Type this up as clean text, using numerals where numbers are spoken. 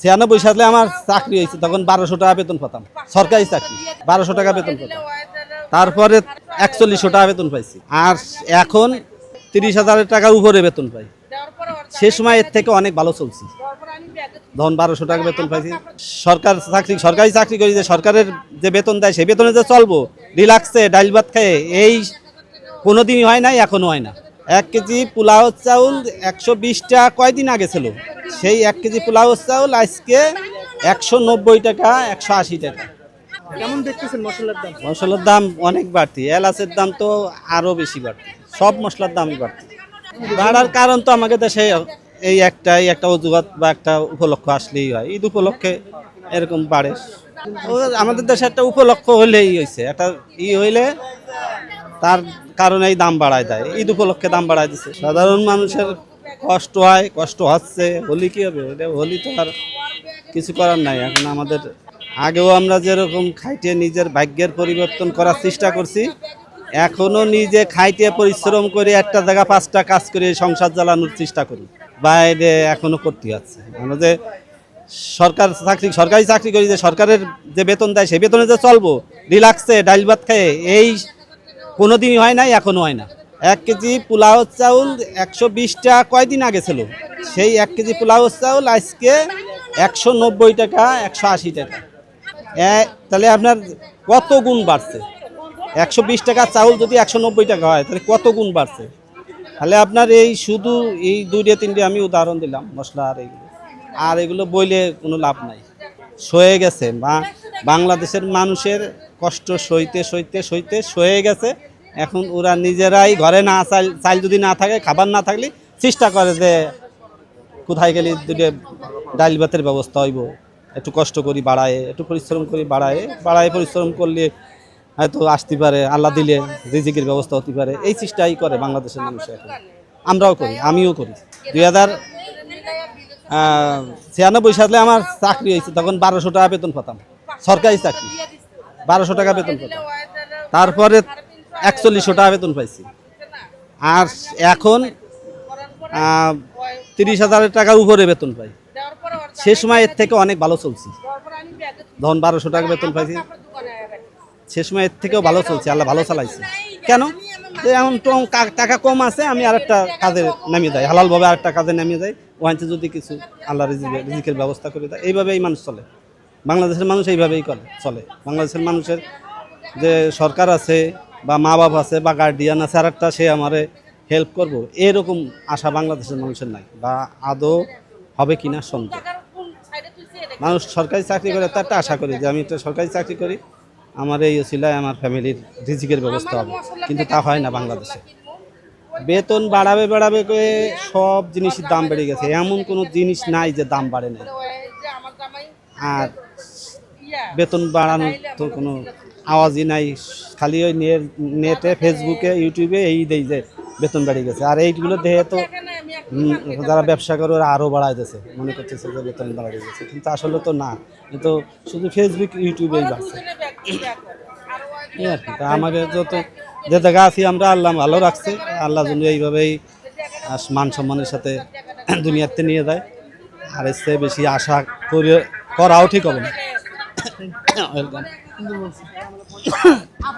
96 সালে আমার চাকরি হয়েছে, তখন 1200 টাকা বেতন পেতাম, সরকারি চাকরি 1200 টাকা বেতন পেতাম। তারপরে 4100 টাকা বেতন পাইছি, আর এখন 30,000 টাকার উপরে বেতন পাই। সে সময় এর থেকে অনেক ভালো চলছি, তখন 1200 টাকা বেতন পাইছি। সরকারি চাকরি করি, যে সরকারের যে বেতন দেয় সেই বেতনে যে চলবো রিল্যাক্সে ডাইল ভাত খেয়ে, এই কোনোদিনই হয় নাই, এখনো হয় না। 1 কেজি পোলাও চাউল 120 টাকা কয়দিন আগে ছিল, সেই 1 কেজি পোলাও চাউল আজকে 190 টাকা, 180 টাকা। কেমন দেখতেছেন মশলার দাম? মশলার দাম অনেক বাড়তি, এলাচের দাম তো আরো বেশি বাড়তি, সব মশলার দামই বাড়তি। বাড়ার কারণ তো আমাদের দেশে এই একটা অজুহাত বা একটা উপলক্ষ আসলেই হয়, ঈদ উপলক্ষে এরকম বাড়ে। আমাদের দেশে একটা উপলক্ষ হলেই হয়েছে, একটা হইলে তার কারণে এই দাম বাড়ায় দেয়, ঈদ উপলক্ষে দাম বাড়ায় দিচ্ছে। সাধারণ মানুষের কষ্ট হয়, কষ্ট হচ্ছে, হোলি কি হবে, হোলি তো আর কিছু করার নাই। এখন আমাদের আগেও আমরা যেরকম খাইতে নিজের ভাগ্যের পরিবর্তন করার চেষ্টা করছি, এখনো নিজে খাইতে পরিশ্রম করে একটা জায়গা 5টা কাজ করে সংসার চালানোর চেষ্টা করি, বাইরে এখনো করতে হচ্ছে। আমরা যে সরকারি চাকরি করি, যে সরকারের যে বেতন দেয় সেই বেতনে যে চলবো রিল্যাক্সে ডাইল ভাত খেয়ে, এই কোনোদিনই হয় নাই, এখনো হয় না। 1 কেজি পোলাও চাউল 120 টাকা কয়দিন আগে ছিল, সেই 1 কেজি পোলাও চাউল আজকে 190 টাকা, 180 টাকা। তাহলে আপনার কত গুণ বাড়ছে? 120 টাকা চাউল যদি 190 টাকা হয়, তাহলে কত গুণ বাড়ছে? তাহলে আপনার এই শুধু এই 2-3টে আমি উদাহরণ দিলাম মশলা, আর এগুলো বইলে কোনো লাভ নাই। সয়ে গেছে, বাংলাদেশের মানুষের কষ্ট সইতে সইতে সইতে সয়ে গেছে। এখন ওরা নিজেরাই ঘরে না চাল যদি না থাকে, খাবার না থাকলে চেষ্টা করে যে কোথায় গেলে দুটো ডাইল ভাতের ব্যবস্থা হইব, একটু কষ্ট করি বাড়ায়, একটু পরিশ্রম করি বাড়ায় পরিশ্রম করলে হয়তো আসতে পারে, আল্লাহ দিলে রিজিকের ব্যবস্থা হতে পারে, এই চেষ্টাই করে বাংলাদেশের মানুষ। এখন আমরাও করি, আমিও করি। 2096 সালে আমার চাকরি হয়েছে, তখন 1200 টাকা বেতন পেতাম, সরকারি চাকরি 1200 টাকা বেতন পেতাম। তারপরে 4100 টাকা বেতন পাইছি, আর এখন 30,000 টাকার উপরে বেতন পাই। সে সময় এর থেকে অনেক ভালো চলছি, তখন 1200 টাকা বেতন পাইছি। সে সময় এর থেকেও ভালো চলছে, আল্লাহ ভালো চালাইছে। কেন? এখন টাকা কম আছে, আমি আরেকটা কাজে নামিয়ে যাই, হালালভাবে আরেকটা কাজে নামিয়ে যাই, ওখানে যদি কিছু আল্লাহ রিজিকের ব্যবস্থা করে দেয়। এইভাবেই মানুষ চলে, বাংলাদেশের মানুষ এইভাবেই চলে। বাংলাদেশের মানুষের যে সরকার আছে বা মা বাপ আছে বা গার্ডিয়ান আছে, আরেকটা সে আমারে হেল্প করবো, এরকম আশা বাংলাদেশের মানুষের নাই, বা আদৌ হবে কিনা সন্দেহ। মানুষ সরকারি চাকরি করে তো একটা আশা করি যে আমি একটা সরকারি চাকরি করি, আমার এই ওসিলায় আমার ফ্যামিলির রিজিকের ব্যবস্থা হবে, কিন্তু তা হয় না বাংলাদেশে। বেতন বাড়াবে করে সব জিনিসের দাম বেড়ে গেছে, এমন কোনো জিনিস নাই যে দাম বাড়ে নাই। আর বেতন বাড়ানোর তো কোনো আওয়াজই নাই, খালি ওই নেটে ফেসবুকে ইউটিউবে এই দেয় যে বেতন বেড়ে গেছে। আর এইগুলো দেখে তো যারা ব্যবসা করে ওরা আরও বাড়ায় দিয়েছে, মনে করতেছে যে বেতন বাড়াই গেছে, কিন্তু আসলে তো না, তো শুধু ফেসবুক ইউটিউবেই বাড়ছে এই আর কি। তা আমাকে যত যে জায়গা আছি আমরা, আল্লাহ ভালো রাখছে, আল্লাহ যেন এইভাবেই মান সম্মানের সাথে দুনিয়াতে নিয়ে যায়। আর এর চেয়ে বেশি আশা করাও ঠিক হবে না।